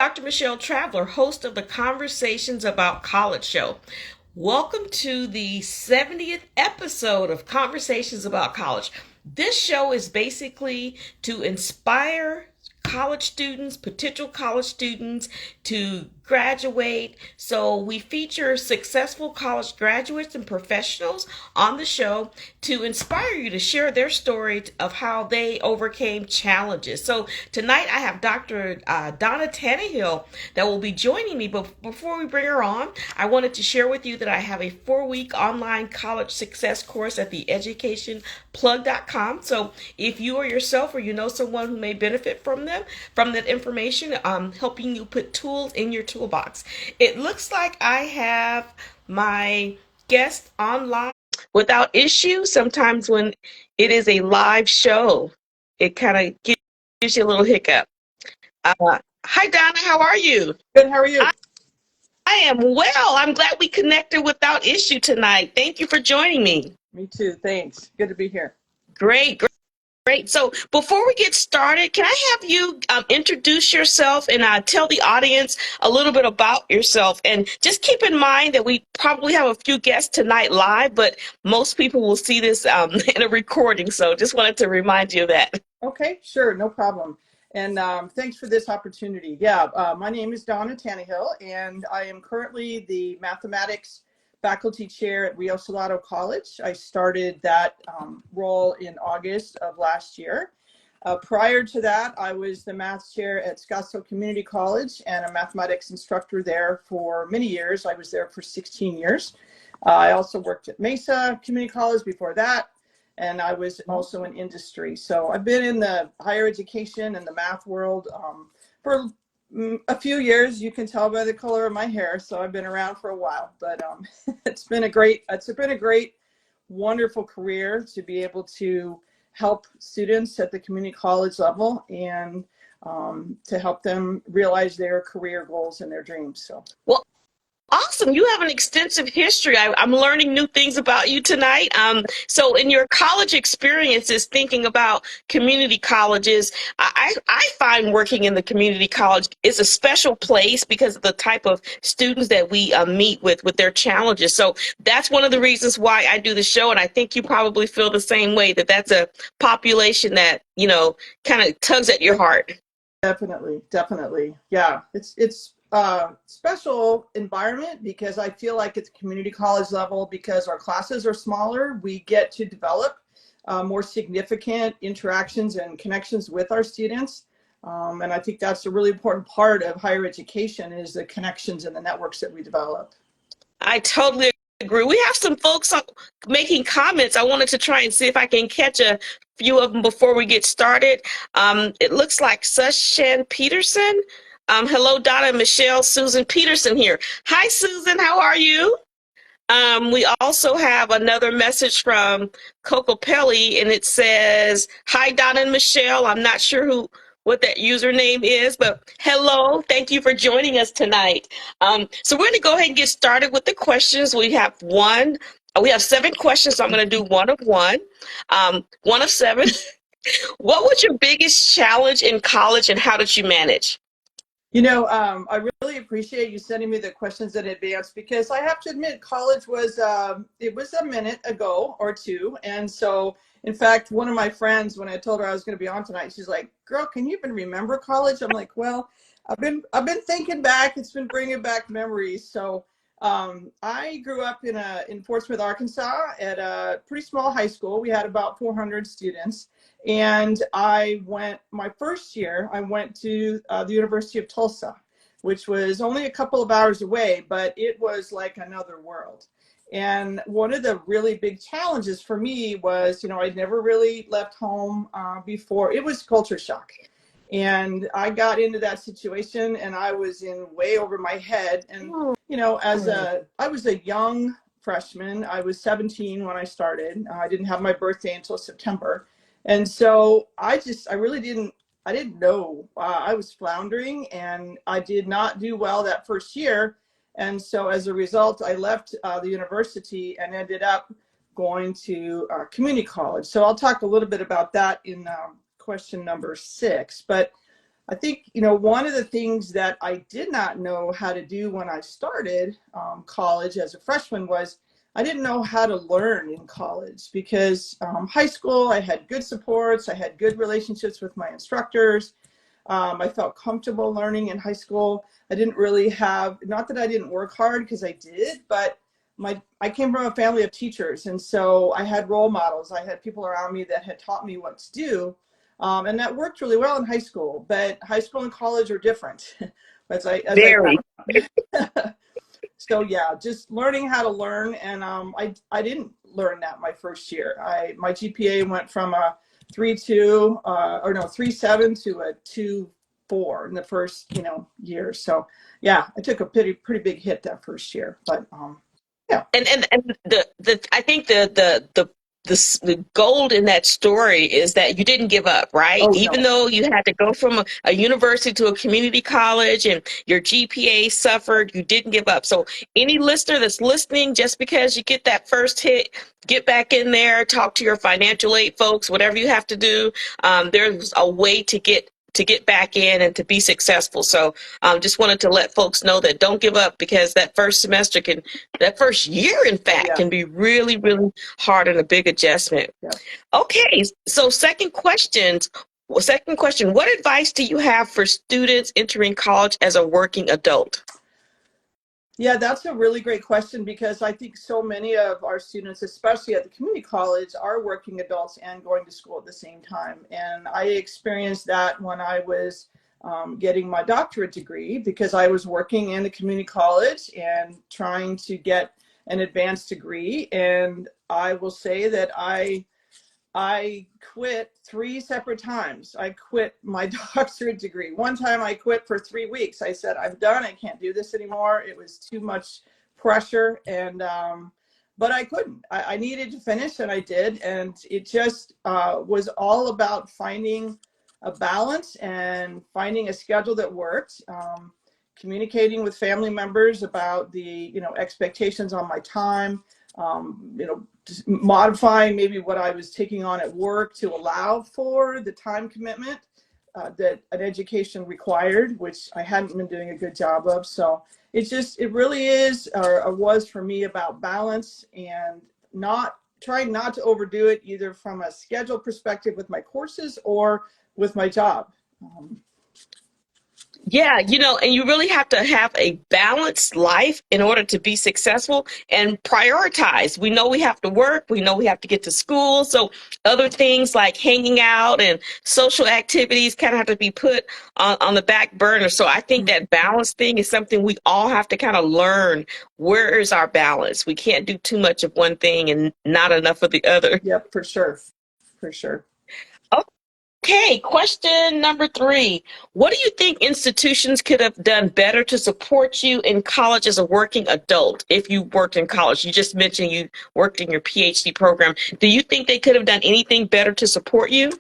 Dr. Michelle Traveler, host of the Conversations About College show. Welcome to the 70th episode of Conversations About College. This show is basically to inspire college students, potential college students to graduate. So we feature successful college graduates and professionals on the show to inspire you to share their story of how they overcame challenges. So tonight I have Dr. Donna Tannehill that will be joining me. But before we bring her on, I wanted to share with you that I have a 4-week online college success course at the educationplug.com. So if you or yourself or you know someone who may benefit from that information, helping you put tools in your toolbox. It looks like I have my guest online without issue. Sometimes when it is a live show, it kind of gives you a little hiccup. Hi, Donna. How are you? Good, how are you? I am well. I'm glad we connected without issue tonight. Thank you for joining me. Me too, thanks. Good to be here. Great, great. Great. So before we get started, can I have you introduce yourself and tell the audience a little bit about yourself? And just keep in mind that we probably have a few guests tonight live, but most people will see this in a recording. So just wanted to remind you of that. Okay, sure, no problem. And thanks for this opportunity. Yeah, my name is Donna Tannehill, and I am currently the mathematics faculty chair at Rio Salado College. I started that role in August of last year. Prior to that, I was the math chair at Scottsdale Community College and a mathematics instructor there for many years. I was there for 16 years. I also worked at Mesa Community College before that, and I was also in industry. So I've been in the higher education and the math world for a few years. You can tell by the color of my hair, so I've been around for a while. But it's been a great, wonderful career to be able to help students at the community college level and to help them realize their career goals and their dreams. So. Well, awesome. You have an extensive history. I'm learning new things about you tonight. So in your college experiences, thinking about community colleges, I find working in the community college is a special place because of the type of students that we meet with their challenges. So that's one of the reasons why I do the show. And I think you probably feel the same way, that that's a population that, kind of tugs at your heart. Definitely, definitely. Yeah, it's special environment because I feel like at the community college level, because our classes are smaller, we get to develop more significant interactions and connections with our students. And I think that's a really important part of higher education, is the connections and the networks that we develop. I totally agree. We have some folks making comments. I wanted to try and see if I can catch a few of them before we get started. It looks like Sushan Peterson. Hello, Donna, Michelle, Susan Peterson here. Hi, Susan. How are you? We also have another message from Coco Pelli, and it says, "Hi, Donna and Michelle." I'm not sure what that username is, but hello. Thank you for joining us tonight. So we're going to go ahead and get started with the questions. We have 7 questions, so I'm going to do one of one. One of 7. What was your biggest challenge in college, and how did you manage? I really appreciate you sending me the questions in advance, because I have to admit, college was, it was a minute ago or two. And so, in fact, one of my friends, when I told her I was going to be on tonight, she's like, "Girl, can you even remember college?" I'm like, "Well, I've been thinking back. It's been bringing back memories." So I grew up in Fort Smith, Arkansas, at a pretty small high school. We had about 400 students. And my first year, I went to the University of Tulsa, which was only a couple of hours away, but it was like another world. And one of the really big challenges for me was, I'd never really left home before. It was culture shock. And I got into that situation, and I was in way over my head. And, I was a young freshman. I was 17 when I started. I didn't have my birthday until September. And so I didn't know. I was floundering, and I did not do well that first year. And so as a result, I left the university and ended up going to community college. So I'll talk a little bit about that in question number 6. But I think, you know, one of the things that I did not know how to do when I started college as a freshman was I didn't know how to learn in college because high school, I had good supports, I had good relationships with my instructors. I felt comfortable learning in high school. I didn't really have, not that I didn't work hard because I did, but I came from a family of teachers. And so I had role models. I had people around me that had taught me what to do. And that worked really well in high school, but high school and college are different. Very. So yeah, just learning how to learn. And I didn't learn that my first year. My GPA went from a 3.2 or no 3.7 to a 2.4 in the first year. So yeah, I took a pretty big hit that first year. But yeah. And the I think the gold in that story is that you didn't give up, right? Oh Even no. though you had to go from a university to a community college and your GPA suffered, you didn't give up. So any listener that's listening, just because you get that first hit, get back in there, talk to your financial aid folks, whatever you have to do. There's a way to get back in and to be successful. So just wanted to let folks know that don't give up, because that first semester that first year, in fact, Yeah. can be really, really hard and a big adjustment. Yeah. Okay, so second question, what advice do you have for students entering college as a working adult? Yeah, that's a really great question, because I think so many of our students, especially at the community college, are working adults and going to school at the same time. And I experienced that when I was getting my doctorate degree, because I was working in a community college and trying to get an advanced degree. And I will say that I quit 3 separate times. I quit my doctorate degree. One time I quit for 3 weeks. I said, I'm done. I can't do this anymore. It was too much pressure. And, but I couldn't. I needed to finish, and I did. And it just was all about finding a balance and finding a schedule that worked. Communicating with family members about the, expectations on my time, modifying maybe what I was taking on at work to allow for the time commitment that an education required, which I hadn't been doing a good job of. So it really is, or was for me, about balance and trying not to overdo it, either from a schedule perspective with my courses or with my job. Yeah, and you really have to have a balanced life in order to be successful and prioritize. We know we have to work, we know we have to get to school. So other things like hanging out and social activities kind of have to be put on the back burner. So I think that balance thing is something we all have to kind of learn. Where is our balance? We can't do too much of one thing and not enough of the other. Yep, for sure. For sure. Okay, question number 3. What do you think institutions could have done better to support you in college as a working adult? If you worked in college, you just mentioned you worked in your PhD program. Do you think they could have done anything better to support you?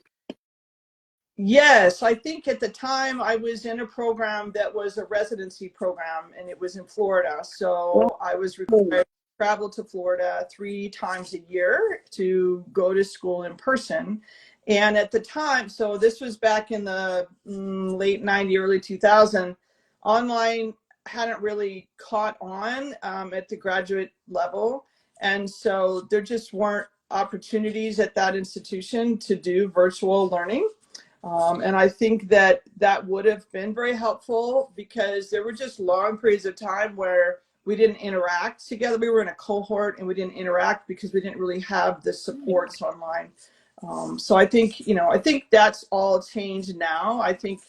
Yes, I think at the time I was in a program that was a residency program, and it was in Florida. So I was required to travel to Florida 3 times a year to go to school in person. And at the time, so this was back in the late 90s, early 2000, online hadn't really caught on at the graduate level. And so there just weren't opportunities at that institution to do virtual learning. And I think that would have been very helpful, because there were just long periods of time where we didn't interact together. We were in a cohort and we didn't interact because we didn't really have the supports online. So I think that's all changed now. I think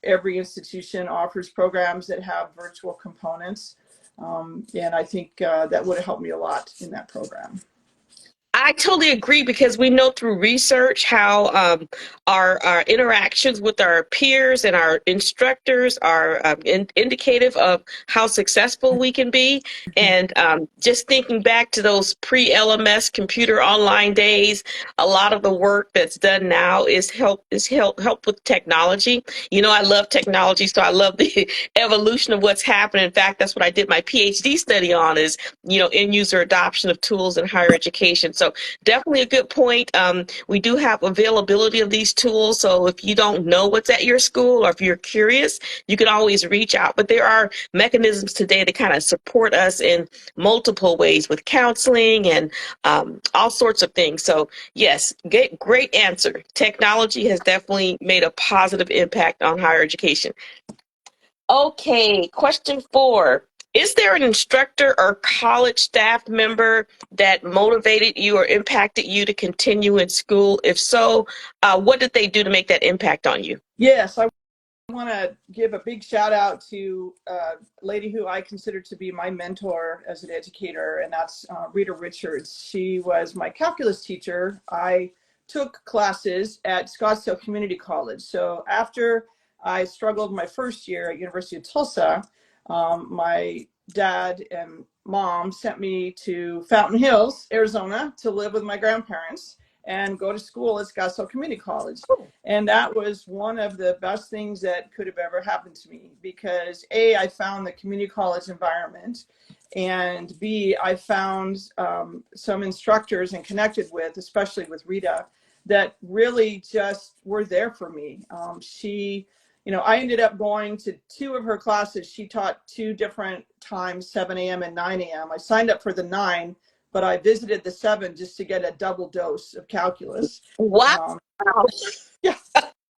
every institution offers programs that have virtual components. And I think that would have helped me a lot in that program. I totally agree, because we know through research how our interactions with our peers and our instructors are indicative of how successful we can be. And just thinking back to those pre-LMS computer online days, a lot of the work that's done now is help with technology. I love technology, so I love the evolution of what's happened. In fact, that's what I did my PhD study on, is end user adoption of tools in higher education. So So definitely a good point. We do have availability of these tools. So if you don't know what's at your school or if you're curious, you can always reach out. But there are mechanisms today that kind of support us in multiple ways with counseling and all sorts of things. So yes, great answer. Technology has definitely made a positive impact on higher education. Okay, question 4. Is there an instructor or college staff member that motivated you or impacted you to continue in school? If so, what did they do to make that impact on you? Yes, I want to give a big shout out to a lady who I consider to be my mentor as an educator, and that's Rita Richards. She was my calculus teacher. I took classes at Scottsdale Community College. So after I struggled my first year at University of Tulsa, my dad and mom sent me to Fountain Hills, Arizona, to live with my grandparents and go to school at Scottsdale Community College. And that was one of the best things that could have ever happened to me because A, I found the community college environment, and B, I found some instructors and connected with, especially with Rita, that really just were there for me. I ended up going to 2 of her classes. She taught 2 different times, 7 a.m. and 9 a.m. I signed up for the 9, but I visited the 7 just to get a double dose of calculus. Wow. Yeah,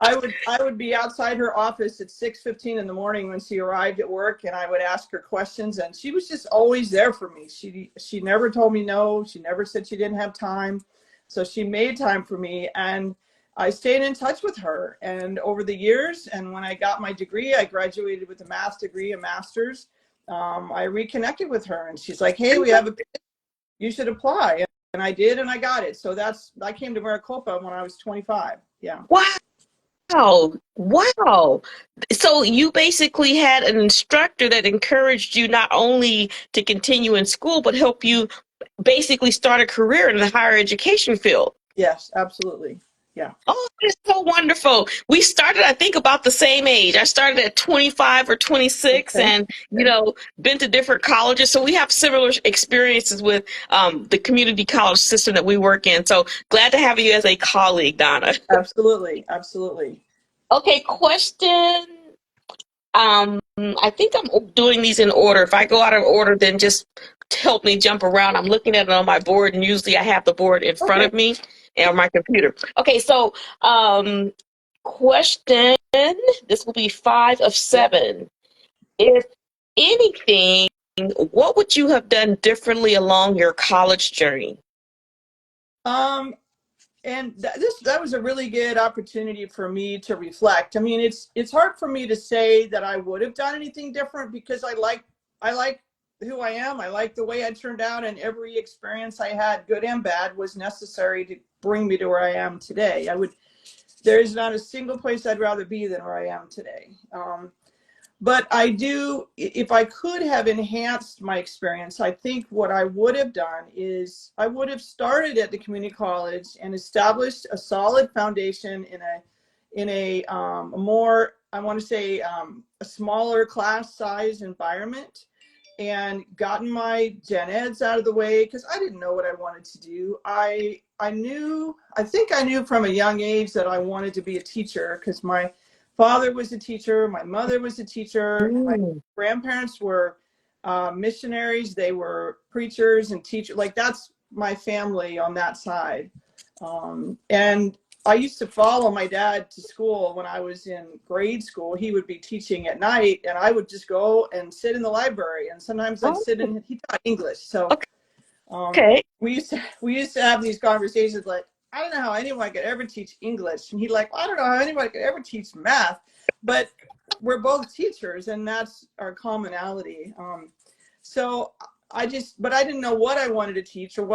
I would be outside her office at 6:15 in the morning when she arrived at work, and I would ask her questions, and she was just always there for me. She never told me no. She never said she didn't have time. So she made time for me, and I stayed in touch with her. And over the years, and when I got my degree, I graduated with a math degree, a master's. I reconnected with her, and she's like, "Hey, we have you should apply." And I did, and I got it. So I came to Maricopa when I was 25. Yeah. Wow. Wow. So you basically had an instructor that encouraged you not only to continue in school, but help you basically start a career in the higher education field. Yes, absolutely. Yeah. Oh, it's so wonderful. We started, I think, about the same age. I started at 25 or 26 Okay. and, been to different colleges. So we have similar experiences with the community college system that we work in. So glad to have you as a colleague, Donna. Absolutely. Absolutely. Okay, question. I think I'm doing these in order. If I go out of order, then just help me jump around. I'm looking at it on my board, and usually I have the board in front Okay. of me and on my computer. Okay, so question. This will be 5 of 7. If anything, what would you have done differently along your college journey? And that was a really good opportunity for me to reflect. I mean, it's hard for me to say that I would have done anything different because I like who I am. I like the way I turned out, and every experience I had, good and bad, was necessary to bring me to where I am today. There is not a single place I'd rather be than where I am today. But I do, if I could have enhanced my experience, I think what I would have done is I would have started at the community college and established a solid foundation in a more, I want to say, a smaller class size environment, and gotten my gen eds out of the way because I didn't know what I wanted to do. I think I knew from a young age that I wanted to be a teacher because my father was a teacher, my mother was a teacher, my grandparents were missionaries, they were preachers and teachers. Like, that's my family on that side. And I used to follow my dad to school when I was in grade school. He would be teaching at night, and I would just go and sit in the library. And sometimes I'd sit in. He taught English, so Okay. we used to have these conversations like, I don't know how anyone could ever teach English, and he'd like, well, I don't know how anyone could ever teach math, but we're both teachers, and that's our commonality. So but I didn't know what I wanted to teach or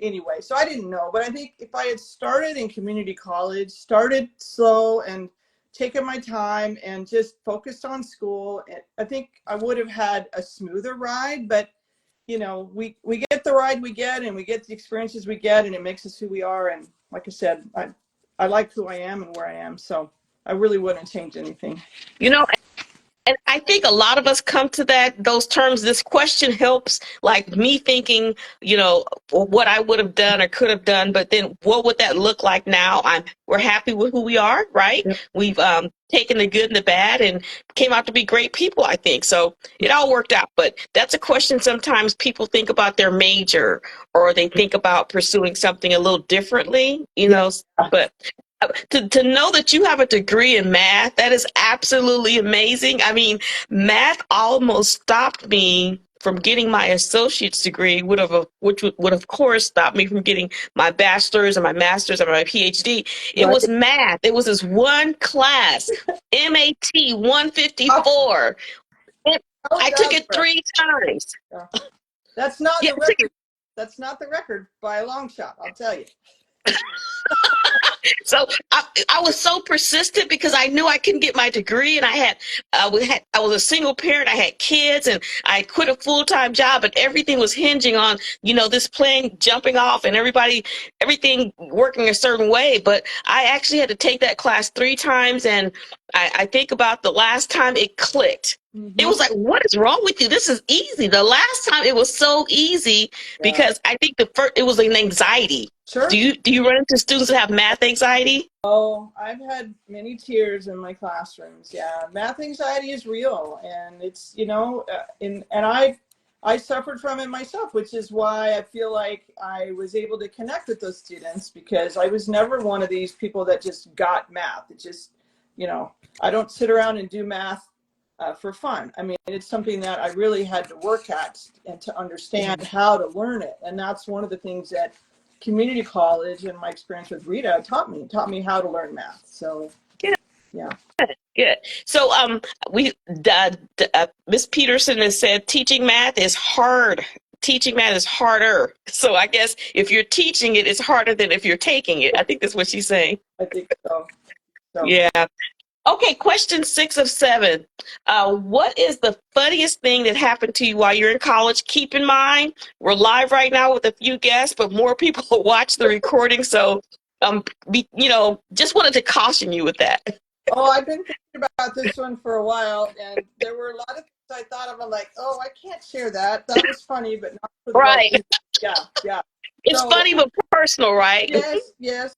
anyway, so I didn't know. But I think if I had started in community college, started slow and taken my time and just focused on school, I think I would have had a smoother ride. But we get the ride we get, and we get the experiences we get, and it makes us who we are. And like I said, I like who I am and where I am. So I really wouldn't change anything. You know, And I think a lot of us come to those terms. This question helps, like me thinking, what I would have done or could have done, but then what would that look like now? We're happy with who we are, right? Yep. We've taken the good and the bad and came out to be great people, I think. So it all worked out. But that's a question sometimes people think about their major, or they think about pursuing something a little differently, Yeah. but to know that you have a degree in math, that is absolutely amazing. I mean, math almost stopped me from getting my associate's degree, which would of course stop me from getting my bachelor's and my master's and my PhD. It Right. was math. It was this one class, MAT 154. I took it 3 times. Yeah. That's not Yeah, the record. That's not the record by a long shot, I'll tell you. So I was so persistent because I knew I couldn't get my degree, and I was a single parent. I had kids, and I quit a full-time job, and everything was hinging on this plane jumping off and everything working a certain way. But I actually had to take that class 3 times, and I think about the last time it clicked. Mm-hmm. It was like, what is wrong with you? This is easy. The last time it was so easy because I think it was an anxiety. Sure. Do you run into students that have math anxiety? Oh, I've had many tears in my classrooms. Yeah, math anxiety is real, and it's and I suffered from it myself, which is why I feel like I was able to connect with those students, because I was never one of these people that just got math. It just I don't sit around and do math for fun. I mean, it's something that I really had to work at and to understand how to learn it, and that's one of the things that community college and my experience with Rita taught me how to learn math. So yeah. Good. So Miss Peterson has said teaching math is hard. Teaching math is harder. So I guess if you're teaching it, it's harder than if you're taking it. I think that's what she's saying. I think so. Yeah. Okay, question 6 of 7. What is the funniest thing that happened to you while you're in college? Keep in mind, we're live right now with a few guests, but more people will watch the recording. So, just wanted to caution you with that. Oh, I've been thinking about this one for a while, and there were a lot of things I thought of. I'm like, oh, I can't share that. That was funny, but not for the right. Yeah. It's funny, but personal, right? Yes.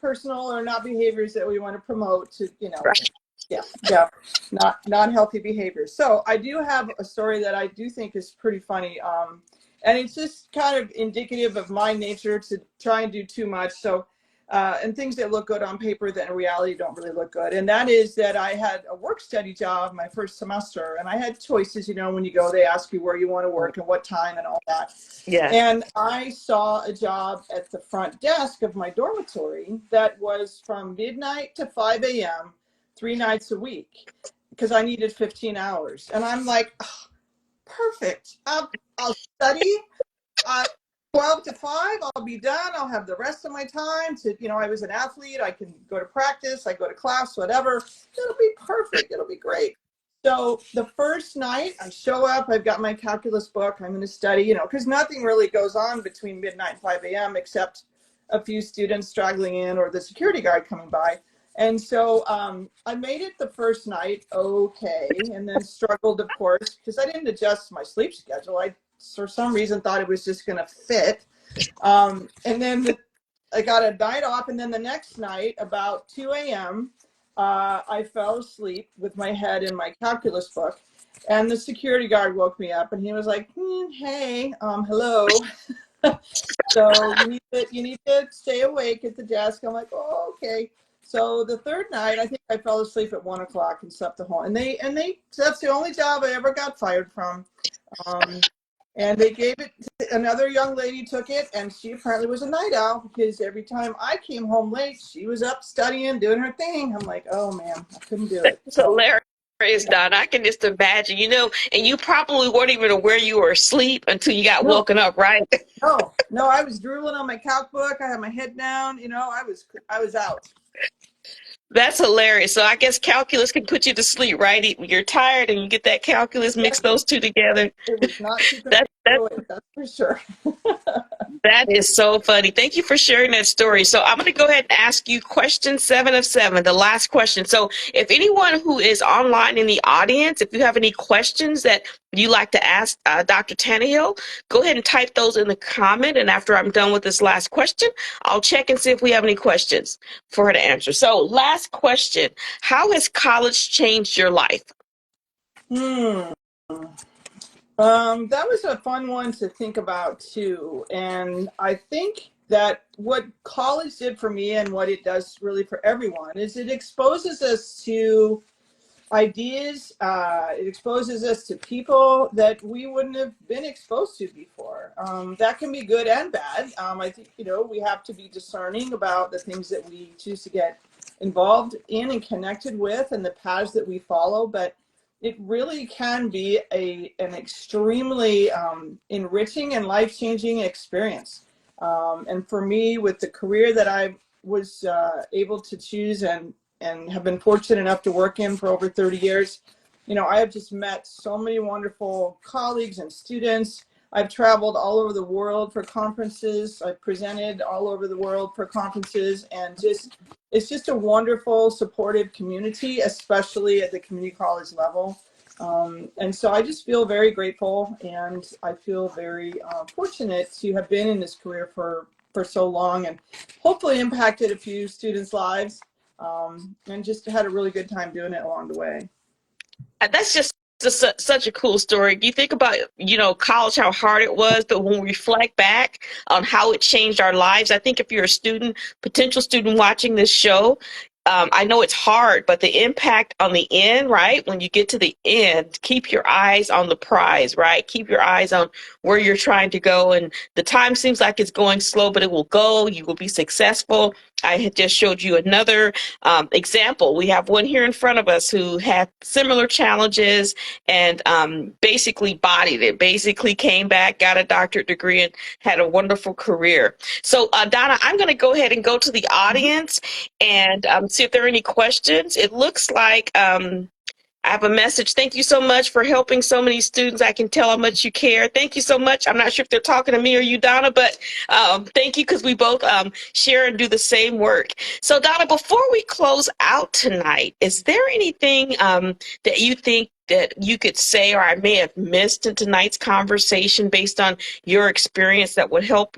Personal or not behaviors that we want to promote to, Right. Yeah, not non-healthy behaviors. So I do have a story that I do think is pretty funny, and it's just kind of indicative of my nature to try and do too much. So and things that look good on paper that in reality don't really look good. And that is that I had a work study job my first semester, and I had choices. When you go, they ask you where you want to work and what time and all that. Yeah. And I saw a job at the front desk of my dormitory that was from midnight to 5 a.m. 3 nights a week, because I needed 15 hours. And I'm like, oh, perfect. I'll study. 12 to 5, I'll be done. I'll have the rest of my time to, I was an athlete. I can go to practice. I go to class, whatever. It'll be perfect. It'll be great. So the first night I show up, I've got my calculus book. I'm going to study, because nothing really goes on between midnight and 5 a.m. except a few students straggling in or the security guard coming by. And so I made it the first night okay, and then struggled, of course, because I didn't adjust my sleep schedule. I, for some reason, thought it was just going to fit. And then I got a night off, and then the next night, about 2 a.m., I fell asleep with my head in my calculus book, and the security guard woke me up, and he was like, hey, hello. So you need to stay awake at the desk. I'm like, oh, okay. So the third night, I think I fell asleep at 1 o'clock and slept at home. And that's the only job I ever got fired from. And they gave it to another young lady, took it, and she apparently was a night owl, because every time I came home late, she was up studying, doing her thing. I'm like, oh man, I couldn't do it. It's hilarious, Don. I can just imagine, and you probably weren't even aware you were asleep until you got woken up, right? No, I was drooling on my calc book. I had my head down, I was out. That's hilarious. So I guess calculus can put you to sleep, right? You're tired and you get that calculus, mix those two together. It was not super That, That's for sure. that is so funny. Thank you for sharing that story. So I'm going to go ahead and ask you question 7 of 7, the last question. So if anyone who is online in the audience, if you have any questions that you like to ask Dr. Tannehill, go ahead and type those in the comment. And after I'm done with this last question, I'll check and see if we have any questions for her to answer. So last question, how has college changed your life? Hmm. That was a fun one to think about too. And I think that what college did for me and what it does really for everyone is it exposes us to ideas. It exposes us to people that we wouldn't have been exposed to before. That can be good and bad. I think, we have to be discerning about the things that we choose to get involved in and connected with and the paths that we follow. But it really can be an extremely enriching and life-changing experience. And for me, with the career that I was able to choose and have been fortunate enough to work in for over 30 years, I have just met so many wonderful colleagues and students. I've traveled all over the world for conferences. I've presented all over the world for conferences, and it's just a wonderful, supportive community, especially at the community college level. And so I just feel very grateful, and I feel very fortunate to have been in this career for so long, and hopefully impacted a few students' lives, and just had a really good time doing it along the way. That's just such a cool story. You think about, college, how hard it was, but when we reflect back on how it changed our lives, I think if you're a student, potential student watching this show, I know it's hard, but the impact on the end, right? When you get to the end, keep your eyes on the prize, right? Keep your eyes on where you're trying to go. And the time seems like it's going slow, but it will go. You will be successful. I had just showed you another example. We have one here in front of us who had similar challenges and basically bodied it, basically came back, got a doctorate degree, and had a wonderful career. So, Donna, I'm going to go ahead and go to the audience and see if there are any questions. It looks like I have a message. Thank you so much for helping so many students. I can tell how much you care. Thank you so much. I'm not sure if they're talking to me or you, Donna, but thank you because we both share and do the same work. So, Donna, before we close out tonight, is there anything that you think that you could say or I may have missed in tonight's conversation based on your experience that would help,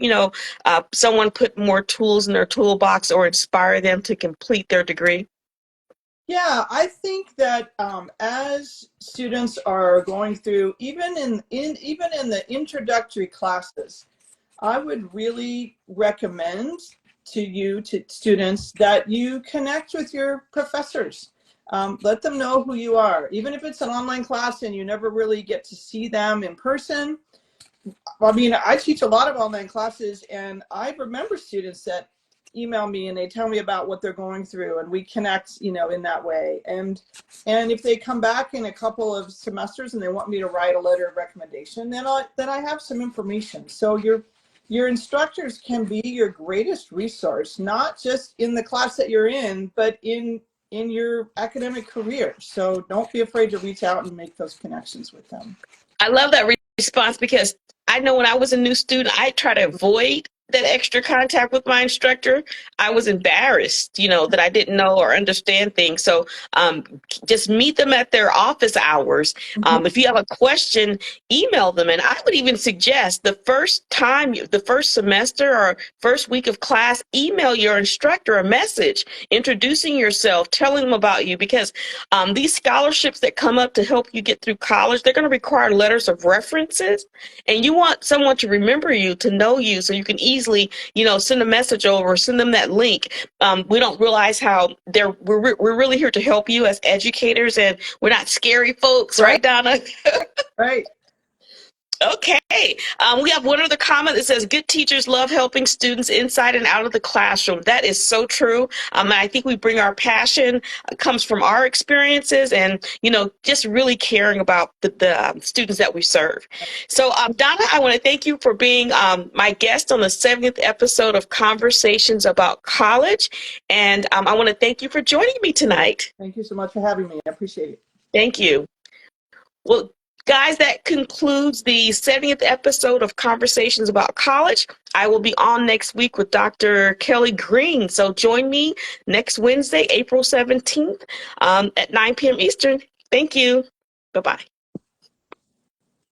someone put more tools in their toolbox or inspire them to complete their degree? Yeah, I think that as students are going through, even in the introductory classes, I would really recommend to students that you connect with your professors. Let them know who you are, even if it's an online class and you never really get to see them in person. I mean, I teach a lot of online classes, and I remember students that email me and they tell me about what they're going through, and we connect, in that way. And if they come back in a couple of semesters and they want me to write a letter of recommendation, then I have some information. So your instructors can be your greatest resource, not just in the class that you're in, but in your academic career. So don't be afraid to reach out and make those connections with them. I love that response because I know when I was a new student, I try to avoid that extra contact with my instructor. I was embarrassed, that I didn't know or understand things. So just meet them at their office hours. If you have a question, email them. And I would even suggest the first semester or first week of class, email your instructor a message introducing yourself, telling them about you, because these scholarships that come up to help you get through college, they're going to require letters of references. And you want someone to remember you, to know you, so you can easily, send a message over, send them that link. We don't realize how we're really here to help you as educators, and we're not scary folks, right, Donna? Right. Okay. We have one other comment that says, good teachers love helping students inside and out of the classroom. That is so true. And I think we bring our passion, comes from our experiences and, just really caring about the students that we serve. So, Donna, I want to thank you for being my guest on the 70th episode of Conversations About College. And I want to thank you for joining me tonight. Thank you so much for having me. I appreciate it. Thank you. Well, Guys, that concludes the 70th episode of Conversations About College. I will be on next week with Dr. Kelly Green. So join me next Wednesday, April 17th at 9 p.m. Eastern. Thank you. Bye-bye.